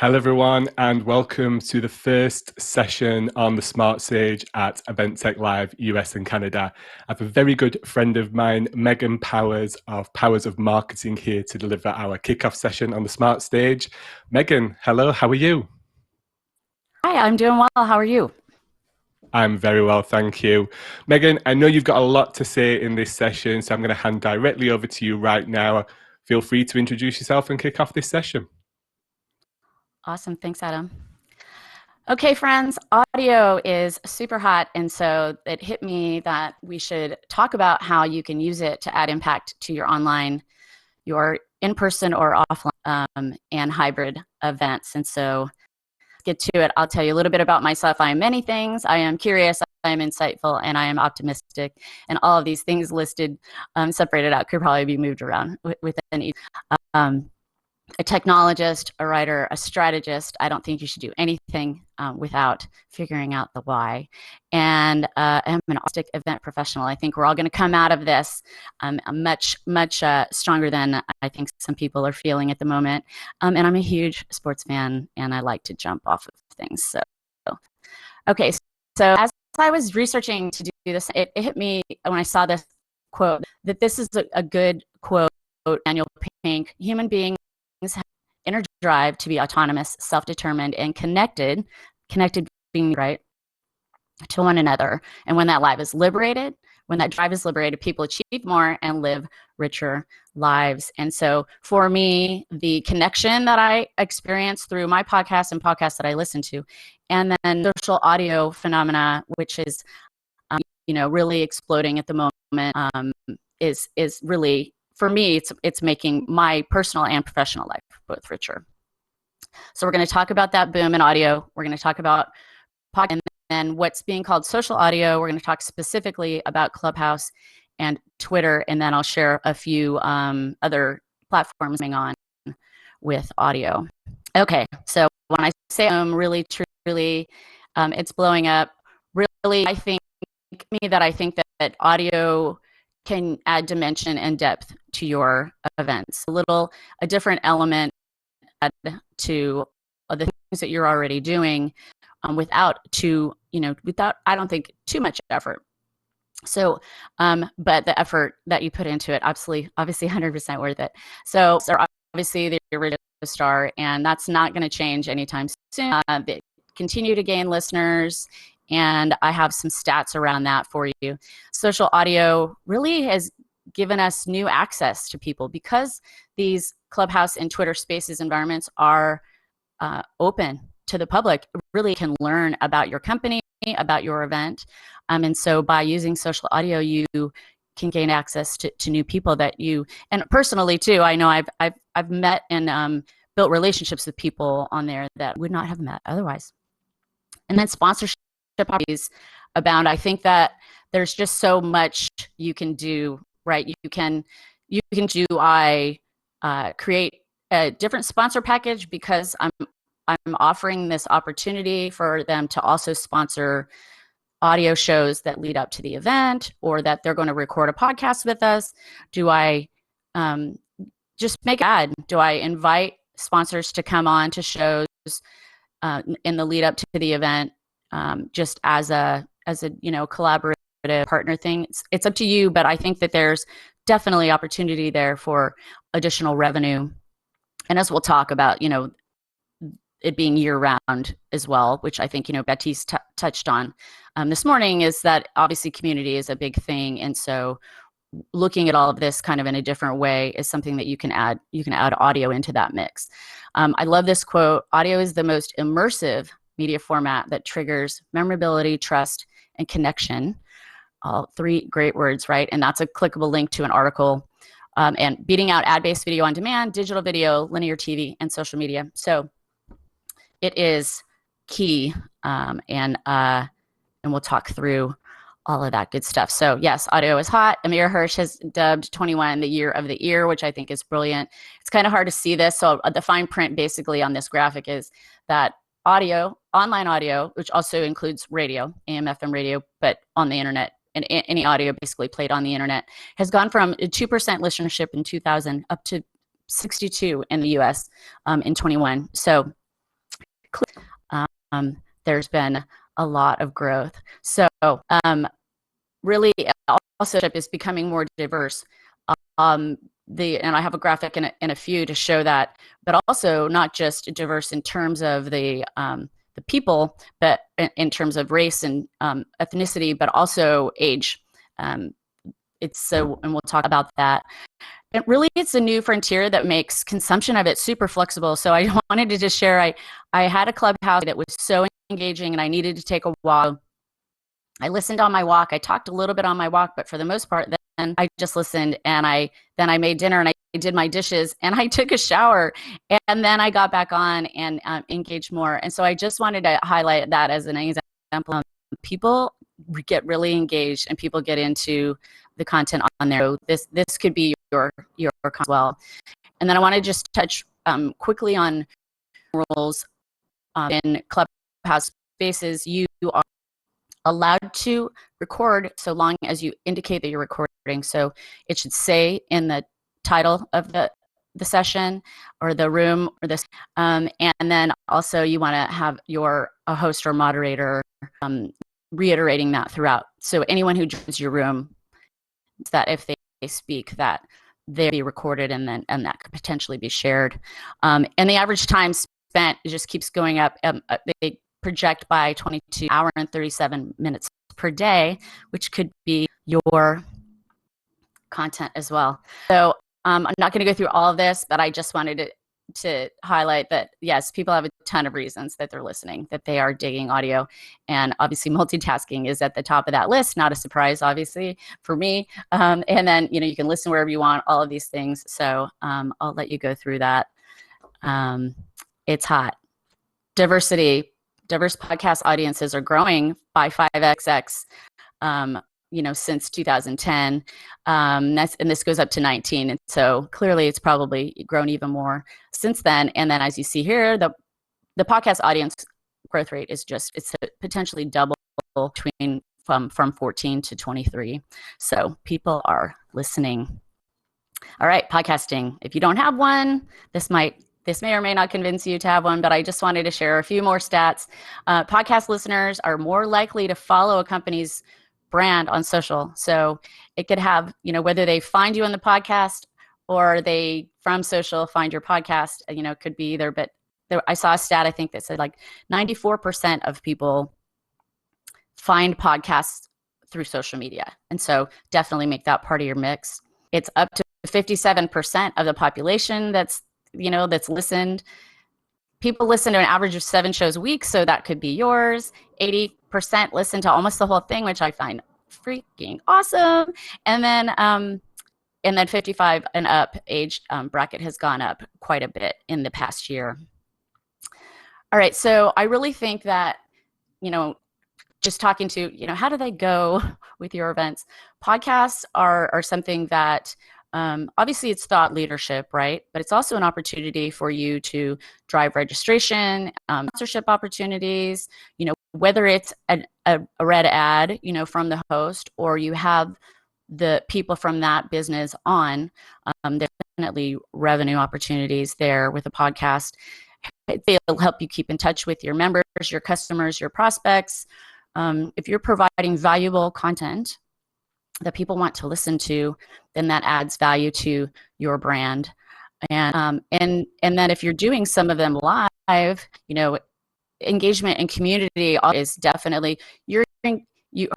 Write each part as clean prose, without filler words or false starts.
Hello, everyone, and welcome to the first session on the Smart Stage at EventTech Live US and Canada. I have a very good friend of mine, Megan Powers of Powers of Marketing, here to deliver our kickoff session on the Smart Stage. Megan, hello, how are you? Hi, I'm doing well. How are you? I'm very well, thank you. Megan, I know you've got a lot to say in this session, so I'm going to hand directly over to you right now. Feel free to introduce yourself and kick off this session. Awesome. Thanks, Adam. Okay, friends, audio is super hot, and so it hit me that we should talk about how you can use it to add impact to your online, your in-person or offline and hybrid events. And so get to it. I'll tell you a little bit about myself. I am many things. I am curious, I am insightful, and I am optimistic. And all of these things listed, separated out, could probably be moved around within each. A technologist, a writer, a strategist. I don't think you should do anything without figuring out the why. And I'm an artistic event professional. I think we're all going to come out of this much stronger than I think some people are feeling at the moment. And I'm a huge sports fan, and I like to jump off of things. So, okay. So as I was researching to do this, it hit me when I saw this quote that this is a good quote. Daniel Pink: human beings have inner drive to be autonomous, self-determined, and connected being right to one another. And when that drive is liberated, people achieve more and live richer lives. And so for me, the connection that I experience through my podcast and podcasts that I listen to, and then social audio phenomena, which is really exploding at the moment, is really, for me, it's making my personal and professional life both richer. So we're going to talk about that boom in audio. We're going to talk about podcast, and then what's being called social audio. We're going to talk specifically about Clubhouse and Twitter, and then I'll share a few other platforms going on with audio. Okay, so when I say really, truly, it's blowing up. Really, I think that audio can add dimension and depth to your events. A different element to the things that you're already doing without, I don't think, too much effort. So, but the effort that you put into it, obviously 100% worth it. So obviously the radio star, and that's not going to change anytime soon. They continue to gain listeners, and I have some stats around that for you. Social audio really has given us new access to people because these Clubhouse and Twitter Spaces environments are open to the public. Really can learn about your company, about your event. And so by using social audio, you can gain access to new people that you, and personally too, I know I've met and built relationships with people on there that would not have met otherwise. And then sponsorship opportunities abound. I think there's just so much you can do, right? You can create a different sponsor package because I'm offering this opportunity for them to also sponsor audio shows that lead up to the event, or that they're going to record a podcast with us. Do I just make an ad? Do I invite sponsors to come on to shows in the lead up to the event, just as a collaborative partner thing? It's up to you, but I think that there's definitely opportunity there for additional revenue. And as we'll talk about, it being year-round as well, which I think, Baptiste touched on this morning, is that obviously community is a big thing. And so looking at all of this kind of in a different way is something that you can add audio into that mix. I love this quote: audio is the most immersive media format that triggers memorability, trust, and connection. All three great words, right? And that's a clickable link to an article. And beating out ad-based video on demand, digital video, linear TV, and social media. So it is key, and we'll talk through all of that good stuff. So yes, audio is hot. Amir Hirsch has dubbed 21 the year of the ear, which I think is brilliant. It's kind of hard to see this. So the fine print basically on this graphic is that audio, online audio, which also includes radio, AM, FM radio, but on the internet, and any audio basically played on the internet, has gone from 2% listenership in 2000 up to 62 in the US in 21. So there's been a lot of growth. So really, also is becoming more diverse. And I have a graphic in a few to show that, but also not just diverse in terms of the people, but in terms of race and ethnicity, but also age. And we'll talk about that. And really, it's a new frontier that makes consumption of it super flexible. So I wanted to just share, I had a Clubhouse that was so engaging, and I needed to take a walk. I listened on my walk. I talked a little bit on my walk, but for the most part, then I just listened, and then I made dinner, and I did my dishes, and I took a shower, and then I got back on and engaged more. And so I just wanted to highlight that as an example. People get really engaged, and people get into the content on there. So this could be your content as well. And then I want to just touch quickly on rules in Clubhouse Spaces. You are allowed to record so long as you indicate that you're recording. So it should say in the title of the session or the room or this, and then also you want to have a host or moderator reiterating that throughout. So anyone who joins your room, that if they speak, that they'll be recorded, and that could potentially be shared. And the average time spent just keeps going up. They project by 22 hours and 37 minutes per day, which could be your content as well. So I'm not going to go through all of this, but I just wanted to highlight that, yes, people have a ton of reasons that they're listening, that they are digging audio. And obviously multitasking is at the top of that list. Not a surprise, obviously, for me. And then, you can listen wherever you want, all of these things. So I'll let you go through that. It's hot. Diversity. Diverse podcast audiences are growing by 5xx, since 2010. And this goes up to 19. And so clearly it's probably grown even more since then. And then as you see here, the podcast audience growth rate is it's potentially double between from 14 to 23. So people are listening. All right, podcasting. If you don't have one, this may or may not convince you to have one, but I just wanted to share a few more stats. Podcast listeners are more likely to follow a company's brand on social. So it could have, whether they find you on the podcast or they from social find your podcast, it could be either, but I saw a stat, I think, that said like 94% of people find podcasts through social media. And so definitely make that part of your mix. It's up to 57% of the population that's listened. People listen to an average of 7 shows a week, so that could be yours. 80% listen to almost the whole thing, which I find freaking awesome. And then 55 and up age bracket has gone up quite a bit in the past year. All right, so I really think that, just talking to, how do they go with your events? Podcasts are something that obviously it's thought leadership, right? But it's also an opportunity for you to drive registration, sponsorship opportunities, whether it's a read ad, from the host, or you have the people from that business on, definitely revenue opportunities there with a podcast. They'll help you keep in touch with your members, your customers, your prospects. If you're providing valuable content that people want to listen to, then that adds value to your brand. And then if you're doing some of them live, engagement and community is definitely, you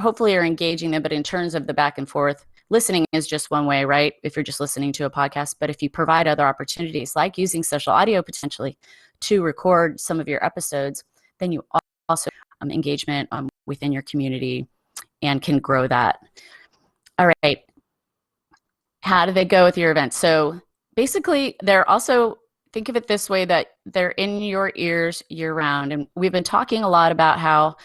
hopefully are engaging them, but in terms of the back and forth, listening is just one way, right? If you're just listening to a podcast, but if you provide other opportunities like using social audio potentially to record some of your episodes, then you also engagement within your community and can grow that. All right. How do they go with your events? So basically, they're also, think of it this way, that they're in your ears year round. And we've been talking a lot about how,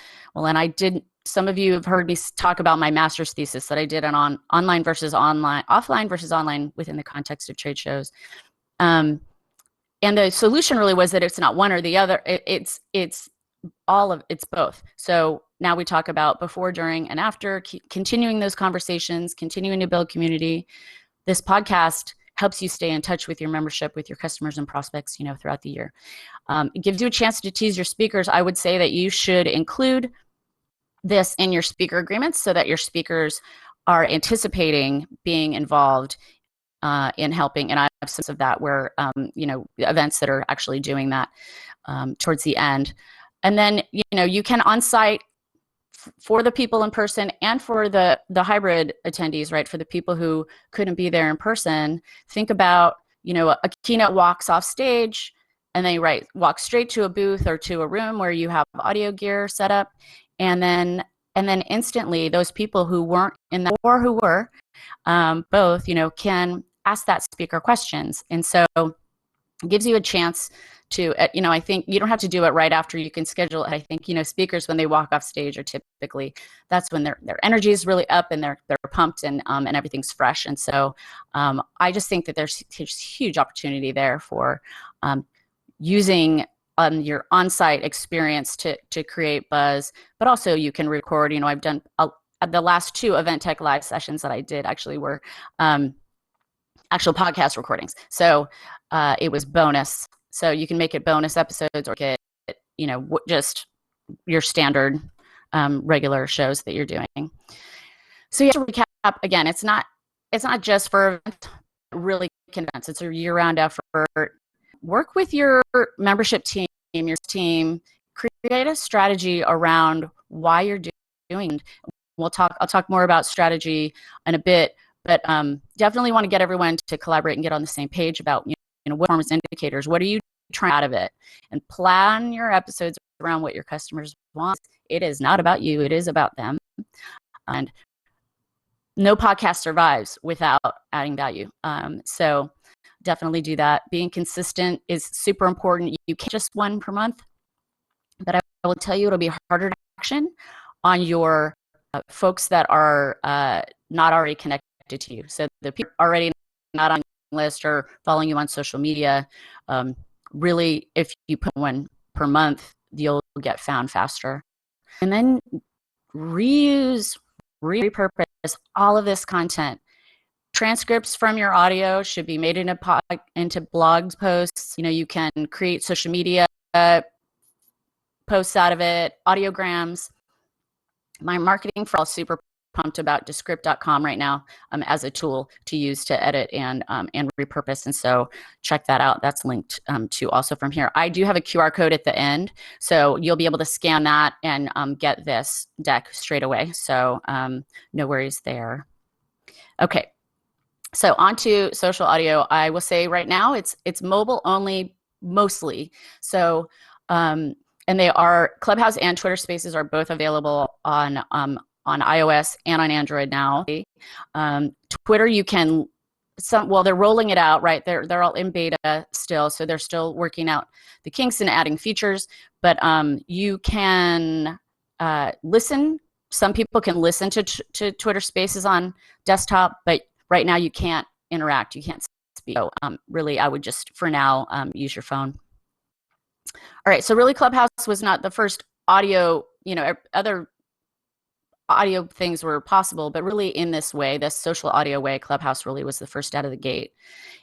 some of you have heard me talk about my master's thesis that I did on online versus online, offline versus online within the context of trade shows. And the solution really was that it's not one or the other. It's both. So now we talk about before, during, and after, continuing those conversations, continuing to build community. This podcast helps you stay in touch with your membership, with your customers and prospects, throughout the year. It gives you a chance to tease your speakers. I would say that you should include this in your speaker agreements so that your speakers are anticipating being involved in helping. And I have some of that where, events that are actually doing that towards the end. And then, you can on-site for the people in person and for the hybrid attendees, right? For the people who couldn't be there in person, think about, a keynote walks off stage and they walk straight to a booth or to a room where you have audio gear set up. And then instantly those people who weren't in that or who were both, can ask that speaker questions. And so it gives you a chance to, I think you don't have to do it right after. You can schedule it. I think, speakers, when they walk off stage, are typically, that's when their energy is really up and they're pumped and everything's fresh. And so I just think that there's huge opportunity there for using your on-site experience to create buzz, but also you can record. I've done the last 2 Event Tech Live sessions that I did actually were actual podcast recordings. So it was bonus. So you can make it bonus episodes or get, just your standard regular shows that you're doing. So to recap, again, it's not just for events, really events. It's a year-round effort. Work with your membership team, your team, create a strategy around why you're doing. I'll talk more about strategy in a bit, but definitely want to get everyone to collaborate and get on the same page about, what performance indicators, what are you trying out of it, and plan your episodes around what your customers want. It is not about you, it is about them. And no podcast survives without adding value. So definitely do that. Being consistent is super important. You can't just one per month, but I will tell you it'll be harder to action on your folks that are not already connected to you. So the people already not on your list or following you on social media, really, if you put one per month, you'll get found faster. And then reuse, repurpose all of this content. Transcripts from your audio should be made into blog posts. You can create social media posts out of it, audiograms. My marketing for all super pumped about Descript.com right now as a tool to use to edit and repurpose. And so check that out. That's linked to also from here. I do have a QR code at the end, so you'll be able to scan that and get this deck straight away. So no worries there. Okay. So on to social audio. I will say right now it's mobile only mostly. So and they are Clubhouse and Twitter Spaces are both available on iOS and on Android now. Twitter, you can they're rolling it out, right? They're all in beta still, so they're still working out the kinks and adding features. But you can listen. Some people can listen to Twitter Spaces on desktop, but right now you can't interact. You can't speak. So really, I would just for now use your phone. All right. So really, Clubhouse was not the first audio. Other audio things were possible, but really in this way, this social audio way, Clubhouse really was the first out of the gate.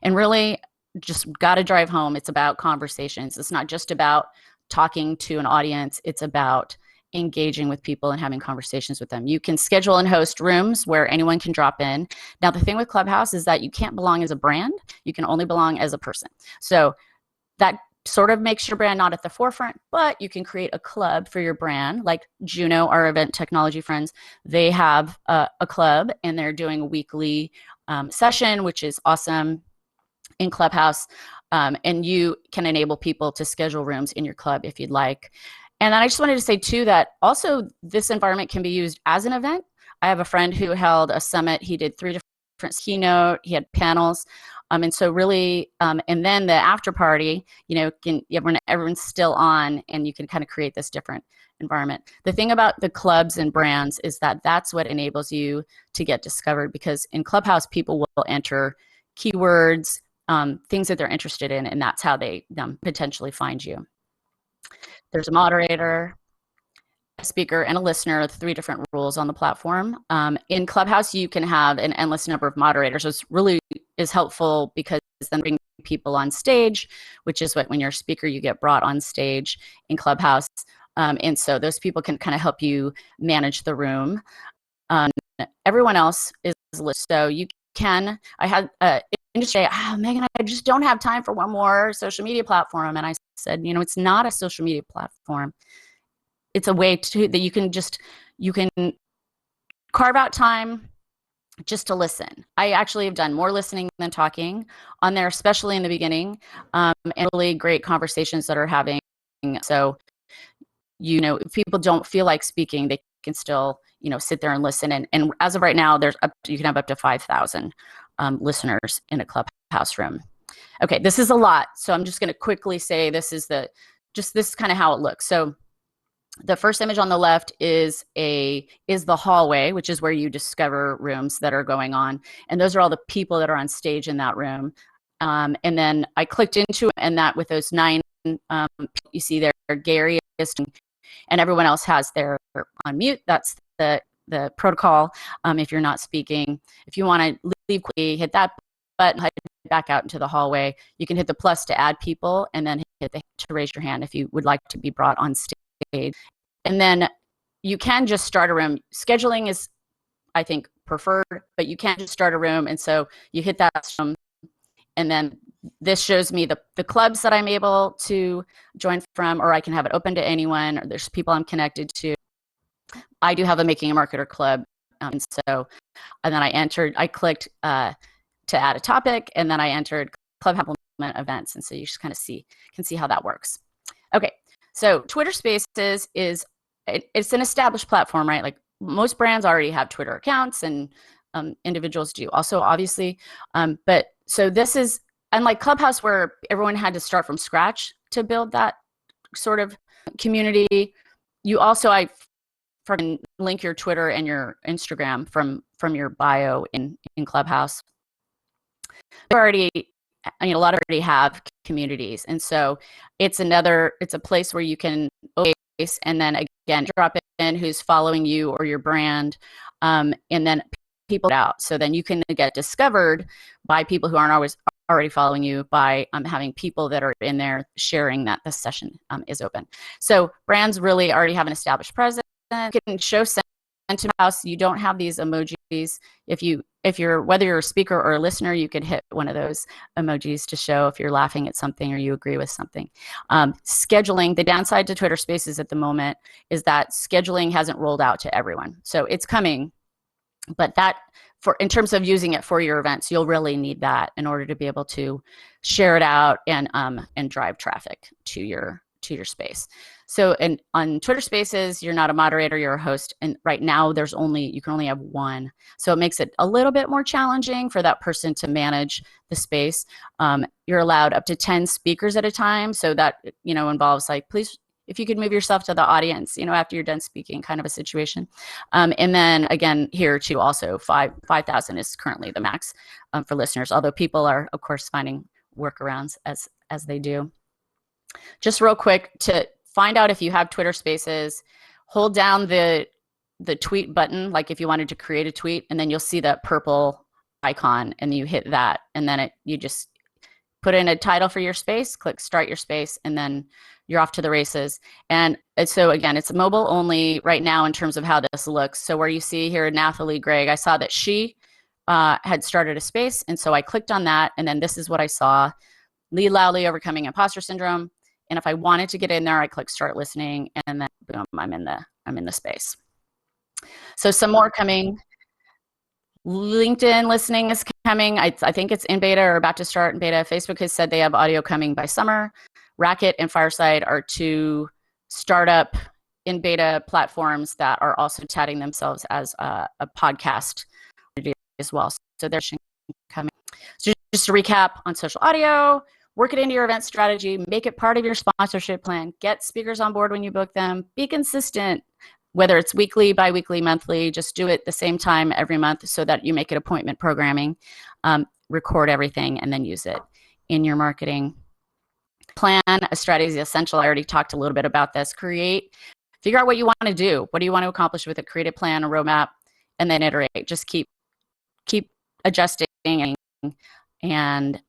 And really just got to drive home. It's about conversations. It's not just about talking to an audience. It's about engaging with people and having conversations with them. You can schedule and host rooms where anyone can drop in. Now, the thing with Clubhouse is that you can't belong as a brand. You can only belong as a person. So that sort of makes your brand not at the forefront, but you can create a club for your brand. Like Juno, our event technology friends, they have a club and they're doing a weekly session, which is awesome in Clubhouse. And you can enable people to schedule rooms in your club if you'd like. And then I just wanted to say too that also this environment can be used as an event. I have a friend who held a summit. He did 3 different keynote. He had panels. And so really, and then the after party, everyone's still on and you can kind of create this different environment. The thing about the clubs and brands is that that's what enables you to get discovered, because in Clubhouse, people will enter keywords, things that they're interested in, and that's how they potentially find you. There's a moderator, a speaker, and a listener, 3 different rules on the platform. In Clubhouse, you can have an endless number of moderators. So it's really is helpful because then bring people on stage, which is what when you're a speaker, you get brought on stage in Clubhouse. And so those people can kind of help you manage the room. Everyone else is listed. So you can, I had industry, Megan, I just don't have time for one more social media platform. And I said, it's not a social media platform. It's a way that you can carve out time just to listen. I actually have done more listening than talking on there, especially in the beginning, and really great conversations that are having. So, if people don't feel like speaking, they can still, sit there and listen. And as of right now, you can have up to 5,000 listeners in a Clubhouse room. Okay, this is a lot. So I'm just going to quickly say this is kind of how it looks. So the first image on the left is the hallway, which is where you discover rooms that are going on. And those are all the people that are on stage in that room. And then I clicked into it, and that with those 9, you see there, Gary and everyone else has their on mute. That's the protocol. If you're not speaking, if you want to leave quickly, hit that button, head back out into the hallway. You can hit the plus to add people, and then hit to raise your hand if you would like to be brought on stage. And then you can just start a room. Scheduling is, I think, preferred, but you can't just start a room. And so you hit that, and then this shows me the clubs that I'm able to join from, or I can have it open to anyone, or there's people I'm connected to. I do have a Making a Marketer club. And then I clicked to add a topic, and then I entered club implement events. And so you just kind of can see how that works. Okay, so Twitter Spaces it's an established platform, right? Like most brands already have Twitter accounts, and individuals do also, obviously. But so this is unlike Clubhouse, where everyone had to start from scratch to build that sort of community. You also, I link your Twitter and your Instagram from your bio in Clubhouse. A lot already have communities, and so it's a place where you can and then again drop in who's following you or your brand, and then people out. So then you can get discovered by people who aren't always already following you by having people that are in there sharing that the session is open. So brands really already have an established presence. You can show sentiment house. You don't have these emojis. Whether you're a speaker or a listener, you could hit one of those emojis to show if you're laughing at something or you agree with something. Scheduling, the downside to Twitter Spaces at the moment is that scheduling hasn't rolled out to everyone. So it's coming, but in terms of using it for your events, you'll really need that in order to be able to share it out and drive traffic to your space. So on Twitter Spaces, you're not a moderator, you're a host. And right now you can only have one. So it makes it a little bit more challenging for that person to manage the space. You're allowed up to 10 speakers at a time. So that, involves like, please, if you could move yourself to the audience, after you're done speaking, kind of a situation. And then again, here too, also 5,000 is currently the max for listeners, although people are, of course, finding workarounds as they do. Just real quick, to find out if you have Twitter Spaces, hold down the tweet button, like if you wanted to create a tweet, and then you'll see that purple icon, and you hit that, and then you just put in a title for your space, click start your space, and then you're off to the races. And so again, it's mobile only right now in terms of how this looks. So where you see here Nathalie Gregg, I saw that she had started a space, and so I clicked on that, and then this is what I saw: Lead Loudly, Overcoming Imposter Syndrome. And if I wanted to get in there, I click Start Listening, and then boom, I'm in the space. So some more coming. LinkedIn listening is coming. I think it's in beta or about to start in beta. Facebook has said they have audio coming by summer. Racket and Fireside are two startup in beta platforms that are also touting themselves as a podcast as well. So they're coming. So just to recap on social audio, work it into your event strategy, make it part of your sponsorship plan, get speakers on board when you book them, be consistent, whether it's weekly, bi-weekly, monthly, just do it the same time every month so that you make it appointment programming, record everything, and then use it in your marketing. Plan a strategy is essential. I already talked a little bit about this. Figure out what you want to do. What do you want to accomplish with it? Create a plan, a roadmap, and then iterate. Just keep adjusting. And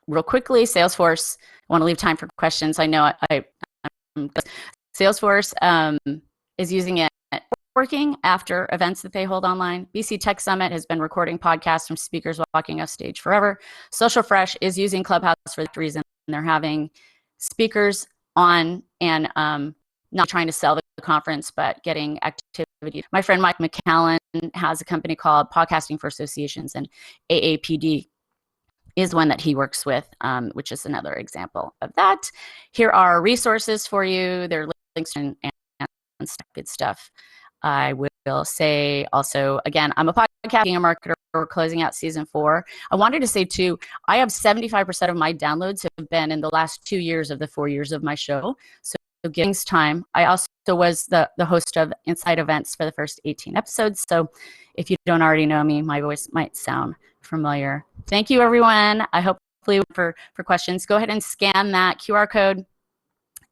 real quickly, Salesforce, I want to leave time for questions. I know Salesforce is using it working after events that they hold online. BC Tech Summit has been recording podcasts from speakers walking off stage forever. Social Fresh is using Clubhouse for that reason. They're having speakers on and not trying to sell the conference, but getting activity. My friend Mike McCallan has a company called Podcasting for Associations, and AAPD is one that he works with, which is another example of that. Here are resources for you. There are links and good stuff. I will say also, again, I'm a podcasting marketer. We're closing out season 4. I wanted to say too, I have 75% of my downloads have been in the last 2 years of the 4 years of my show. So giving time. I also was the host of Inside Events for the first 18 episodes. So if you don't already know me, my voice might sound familiar. Thank you, everyone. I hopefully for questions, go ahead and scan that QR code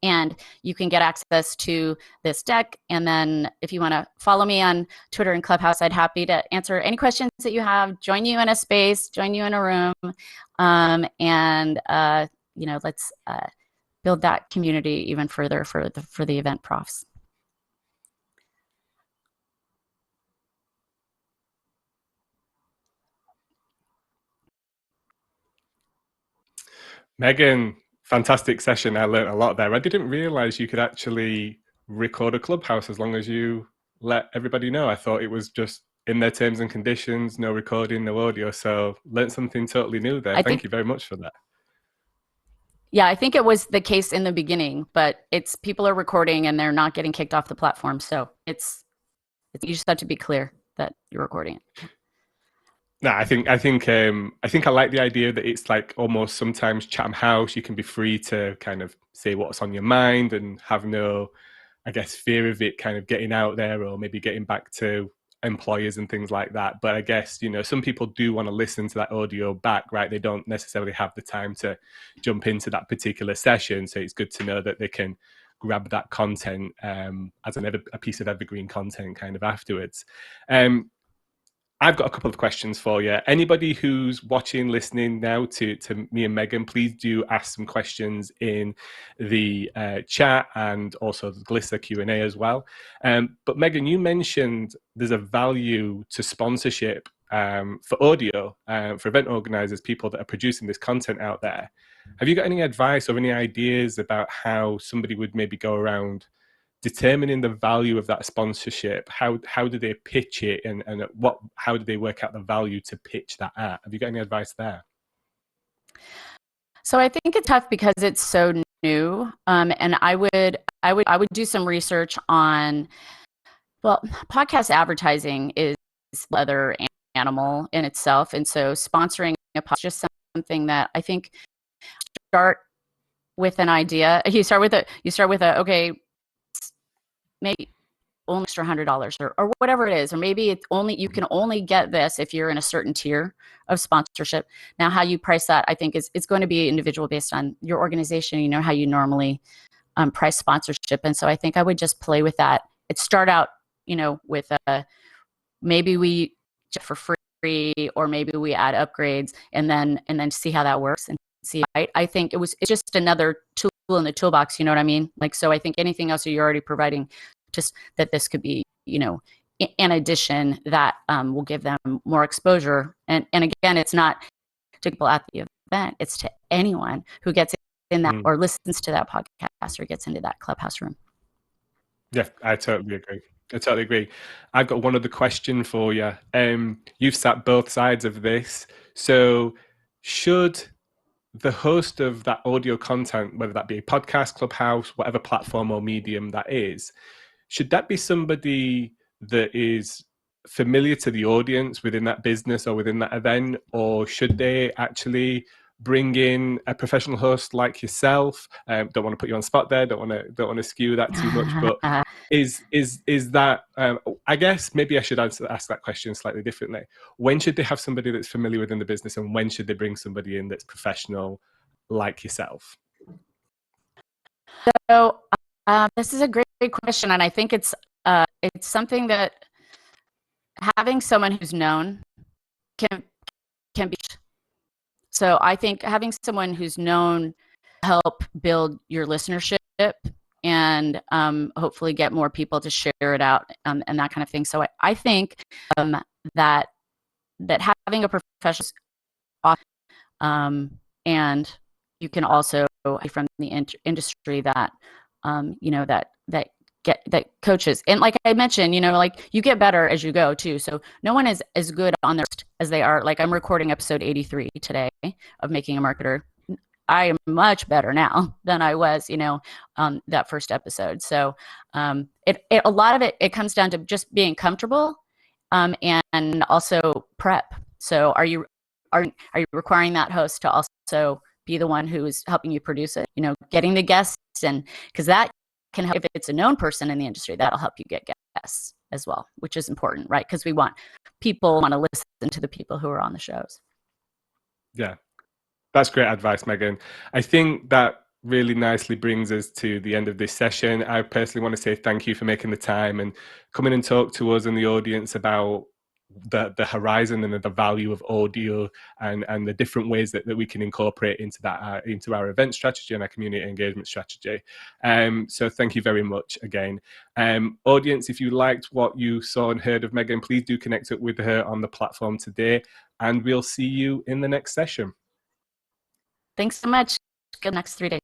and you can get access to this deck. And then if you want to follow me on Twitter and Clubhouse, I'd happy to answer any questions that you have, join you in a space, join you in a room, and let's build that community even further for the event profs. Megan, fantastic session. I learned a lot there. I didn't realize you could actually record a Clubhouse as long as you let everybody know. I thought it was just in their terms and conditions, no recording, no audio. So learned something totally new there. Thank you very much for that. Yeah, I think it was the case in the beginning, but it's people are recording and they're not getting kicked off the platform. So it's you just have to be clear that you're recording it. No, I think I like the idea that it's like almost sometimes Chatham House. You can be free to kind of say what's on your mind and have no, I guess, fear of it kind of getting out there or maybe getting back to employers and things like that. But I guess, some people do want to listen to that audio back, right? They don't necessarily have the time to jump into that particular session. So it's good to know that they can grab that content as a piece of evergreen content kind of afterwards. I've got a couple of questions for you. Anybody who's watching, listening now to me and Megan, please do ask some questions in the chat and also the Glissa Q&A as well. But Megan, you mentioned there's a value to sponsorship for audio, for event organizers, people that are producing this content out there. Have you got any advice or any ideas about how somebody would maybe go around determining the value of that sponsorship? How do they pitch it, and how do they work out the value to pitch that at? Have you got any advice there? So I think it's tough because it's so new, and I would do some research on. Well, podcast advertising is other animal in itself, and so sponsoring a podcast is just something that I think start with an idea. You start with a okay, maybe only extra $100 or whatever it is, or maybe it's only you can only get this if you're in a certain tier of sponsorship. Now, how you price that, I think, it's going to be individual based on your organization. How you normally price sponsorship, and so I think I would just play with that. It start out, with maybe we just for free, or maybe we add upgrades, and then see how that works and see. I think it's just another tool in the toolbox. You know what I mean? So I think anything else that you're already providing, just that this could be, in addition, that will give them more exposure. And again, it's not to people at the event, it's to anyone who gets in that or listens to that podcast or gets into that Clubhouse room. Yeah, I totally agree. I've got one other question for you. You've sat both sides of this. So should the host of that audio content, whether that be a podcast, Clubhouse, whatever platform or medium that is, should that be somebody that is familiar to the audience within that business or within that event, or should they actually bring in a professional host like yourself? Don't want to put you on the spot there. Don't want to skew that too much. But is that? I guess maybe I should ask that question slightly differently. When should they have somebody that's familiar within the business, and when should they bring somebody in that's professional like yourself? So this is a great question, and I think it's something that having someone who's known can be. So I think having someone who's known help build your listenership and hopefully get more people to share it out and that kind of thing. So I think that having a professional and you can also from the industry that that coaches, and like I mentioned, like you get better as you go too. So no one is as good on their as they are. Like I'm recording episode 83 today of Making a Marketer. I am much better now than I was, on that first episode. So a lot of it comes down to just being comfortable, and also prep. So are you requiring that host to also be the one who is helping you produce it? Getting the guests, and because that can help. If it's a known person in the industry, that'll help you get guests as well, which is important, right? Because people want to listen to the people who are on the shows. Yeah. That's great advice, Megan. I think that really nicely brings us to the end of this session. I personally want to say thank you for making the time and coming and talk to us and the audience about the horizon and the value of audio and the different ways that we can incorporate into that into our event strategy and our community engagement strategy. So thank you very much again. Audience, if you liked what you saw and heard of Megan, please do connect up with her on the platform today, and we'll see you in the next session. Thanks so much. Good next 3 days.